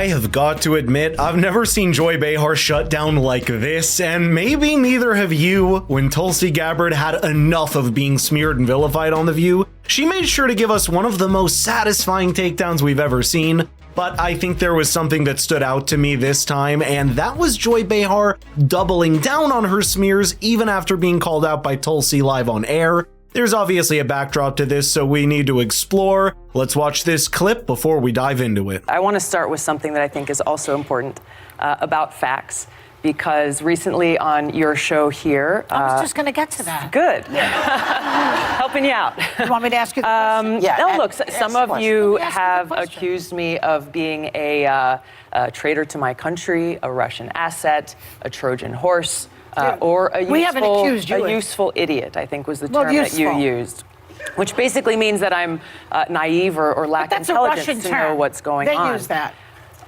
I have got to admit, I've never seen Joy Behar shut down like this, and maybe neither have you. When Tulsi Gabbard had enough of being smeared and vilified on The View, she made sure to give us one of the most satisfying takedowns we've ever seen. But I think there was something that stood out to me this time, and that was Joy Behar doubling down on her smears even after being called out by Tulsi live on air. There's obviously a backdrop to this, so we need to explore. Let's watch this clip before we dive into it. I want to start with something that I think is also important about facts, because recently on your show here... I was just going to get to that. Good. Helping you out. You want me to ask you the question? No, look, some of you have accused me of being a traitor to my country, a Russian asset, a Trojan horse, or a useful idiot, I think was the term that you used. Which basically means that I'm naive or lack intelligence to know what's going on. They use that.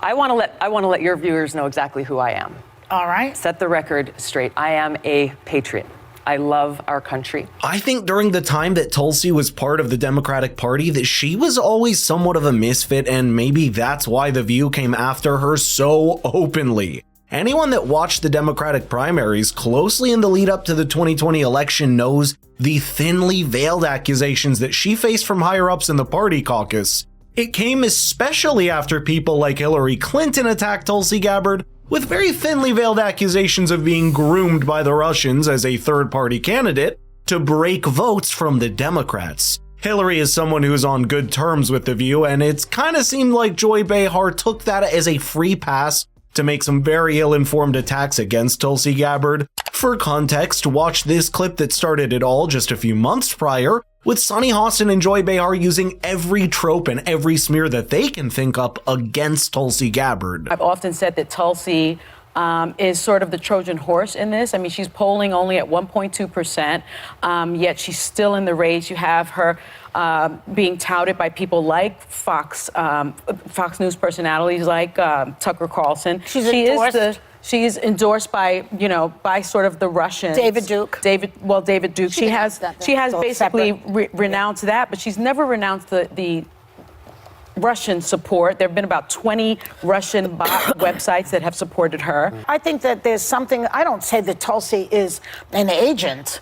I want to let your viewers know exactly who I am. All right. Set the record straight. I am a patriot. I love our country. I think during the time that Tulsi was part of the Democratic Party that she was always somewhat of a misfit, and maybe that's why The View came after her so openly. Anyone that watched the Democratic primaries closely in the lead up to the 2020 election knows the thinly veiled accusations that she faced from higher ups in the party caucus. It came especially after people like Hillary Clinton attacked Tulsi Gabbard with very thinly veiled accusations of being groomed by the Russians as a third-party candidate to break votes from the Democrats. Hillary is someone who's on good terms with The View, and it's kind of seemed like Joy Behar took that as a free pass to make some very ill-informed attacks against Tulsi Gabbard. For context, watch this clip that started it all just a few months prior, with Sunny Hostin and Joy Behar using every trope and every smear that they can think up against Tulsi Gabbard. I've often said that Tulsi is sort of the Trojan horse in this. I mean, she's polling only at 1.2%, yet she's still in the race. You have her being touted by people like Fox News personalities like Tucker Carlson. She's endorsed by, by sort of the Russians. David Duke. David Duke. She has basically renounced that, but she's never renounced the Russian support. There have been about 20 Russian bot websites that have supported her. I think that there's something, I don't say that Tulsi is an agent.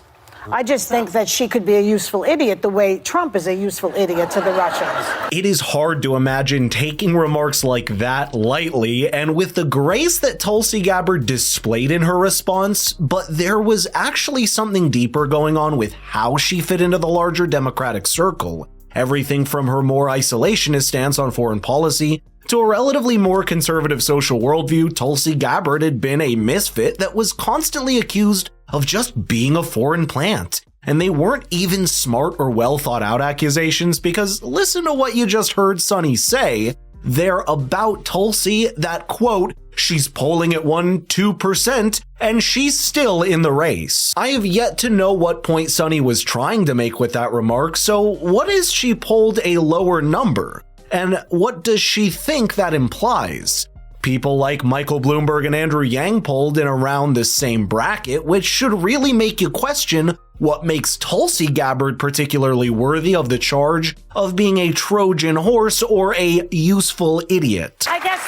I just think that she could be a useful idiot the way Trump is a useful idiot to the Russians. It is hard to imagine taking remarks like that lightly, and with the grace that Tulsi Gabbard displayed in her response, but there was actually something deeper going on with how she fit into the larger Democratic circle. Everything from her more isolationist stance on foreign policy to a relatively more conservative social worldview, Tulsi Gabbard had been a misfit that was constantly accused of just being a foreign plant. And they weren't even smart or well thought out accusations, because listen to what you just heard Sunny say. They're about Tulsi that, quote, she's polling at 1-2% and she's still in the race. I have yet to know what point Sunny was trying to make with that remark, so what is she polled a lower number? And what does she think that implies? People like Michael Bloomberg and Andrew Yang polled in around the same bracket, which should really make you question what makes Tulsi Gabbard particularly worthy of the charge of being a Trojan horse or a useful idiot. I guess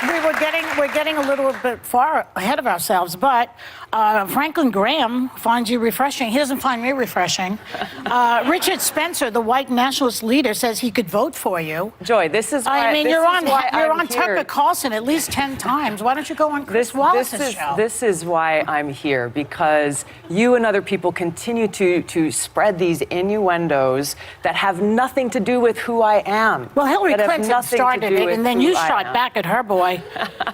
we're getting a little bit far ahead of ourselves, but Franklin Graham finds you refreshing. He doesn't find me refreshing. Richard Spencer, the white nationalist leader, says he could vote for you. Joy, this is why you're on Tucker Carlson at least 10 times. Why don't you go on Chris Wallace's show? This is why I'm here, because you and other people continue to spread these innuendos that have nothing to do with who I am. Well, Hillary Clinton started it, and then you shot back at her, boy.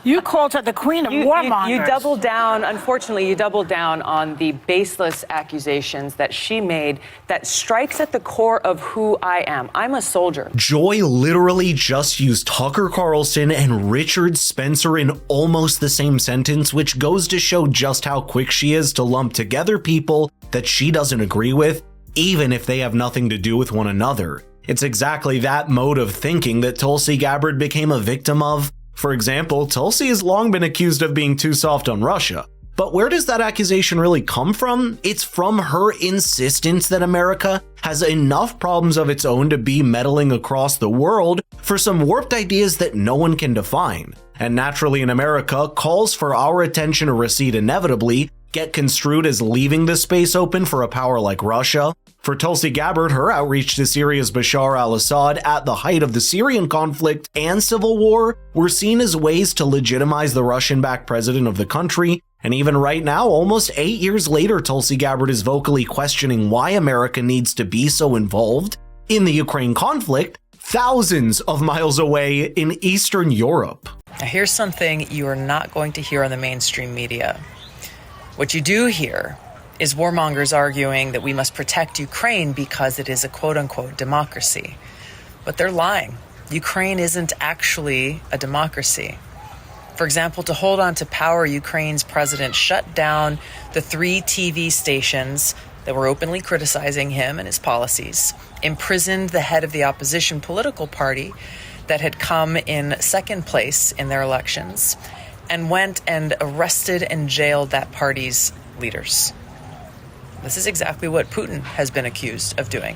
You called her the queen of warmongers. You doubled down, unfortunately, you doubled down on the baseless accusations that she made that strikes at the core of who I am. I'm a soldier. Joy literally just used Tucker Carlson and Richard Spencer in almost the same sentence, which goes to show just how quick she is to lump together people that she doesn't agree with, even if they have nothing to do with one another. It's exactly that mode of thinking that Tulsi Gabbard became a victim of. For example, Tulsi has long been accused of being too soft on Russia. But where does that accusation really come from? It's from her insistence that America has enough problems of its own to be meddling across the world for some warped ideas that no one can define. and naturally in America, calls for our attention to recede inevitably get construed as leaving the space open for a power like Russia. For Tulsi Gabbard, her outreach to Syria's Bashar al-Assad at the height of the Syrian conflict and civil war were seen as ways to legitimize the Russian-backed president of the country, and even right now, almost 8 years later, Tulsi Gabbard is vocally questioning why America needs to be so involved in the Ukraine conflict, thousands of miles away in Eastern Europe. Now here's something you are not going to hear on the mainstream media. What you do hear is warmongers arguing that we must protect Ukraine because it is a quote-unquote democracy. But they're lying. Ukraine isn't actually a democracy. For example, to hold on to power, Ukraine's president shut down the 3 TV stations that were openly criticizing him and his policies, imprisoned the head of the opposition political party that had come in second place in their elections, and went and arrested and jailed that party's leaders. This is exactly what Putin has been accused of doing.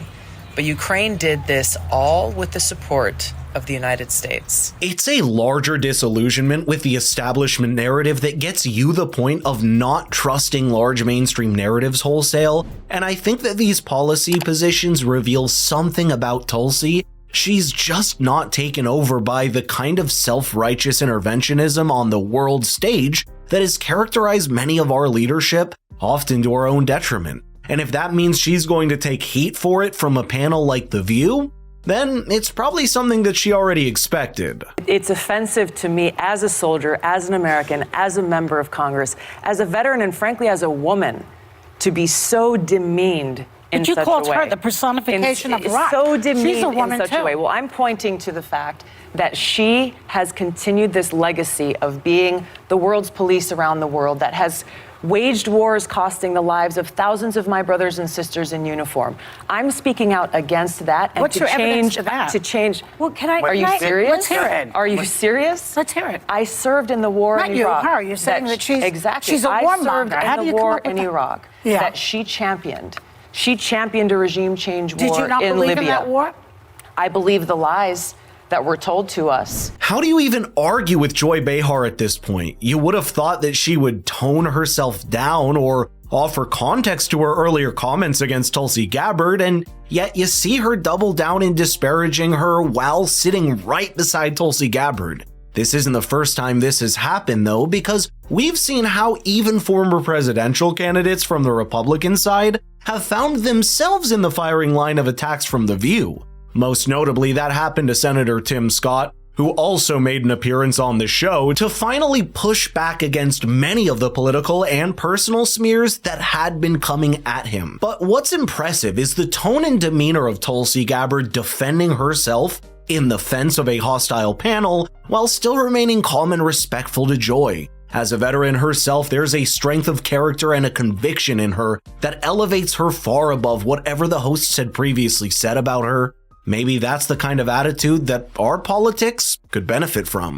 But Ukraine did this all with the support of the United States. It's a larger disillusionment with the establishment narrative that gets you the point of not trusting large mainstream narratives wholesale, and I think that these policy positions reveal something about Tulsi. She's just not taken over by the kind of self-righteous interventionism on the world stage that has characterized many of our leadership, often to our own detriment. And if that means she's going to take heat for it from a panel like The View, then it's probably something that she already expected. It's offensive to me as a soldier, as an American, as a member of Congress, as a veteran, and frankly as a woman, to be so demeaned in such a way. But you called her the personification of rock. So demeaned She's a woman in such too. a way. Well, I'm pointing to the fact that she has continued this legacy of being the world's police around the world, that has waged wars costing the lives of thousands of my brothers and sisters in uniform. I'm speaking out against that, and What's to your evidence change to that? to change. Well, Are you serious? Let's hear it. Are you serious? Let's hear it. I served in the war Not in you, Iraq. her. You're saying that she's exactly. she's a I warmonger. served How do in you the come war up with in that? Iraq Yeah. that she championed. She championed a regime change war in Did you not believe Libya. in that war? I believe the lies that were told to us. How do you even argue with Joy Behar at this point? You would have thought that she would tone herself down or offer context to her earlier comments against Tulsi Gabbard, and yet you see her double down in disparaging her while sitting right beside Tulsi Gabbard. This isn't the first time this has happened though, because we've seen how even former presidential candidates from the Republican side have found themselves in the firing line of attacks from The View. Most notably, that happened to Senator Tim Scott, who also made an appearance on the show to finally push back against many of the political and personal smears that had been coming at him. But what's impressive is the tone and demeanor of Tulsi Gabbard defending herself in the fence of a hostile panel while still remaining calm and respectful to Joy. As a veteran herself, there's a strength of character and a conviction in her that elevates her far above whatever the hosts had previously said about her. Maybe that's the kind of attitude that our politics could benefit from.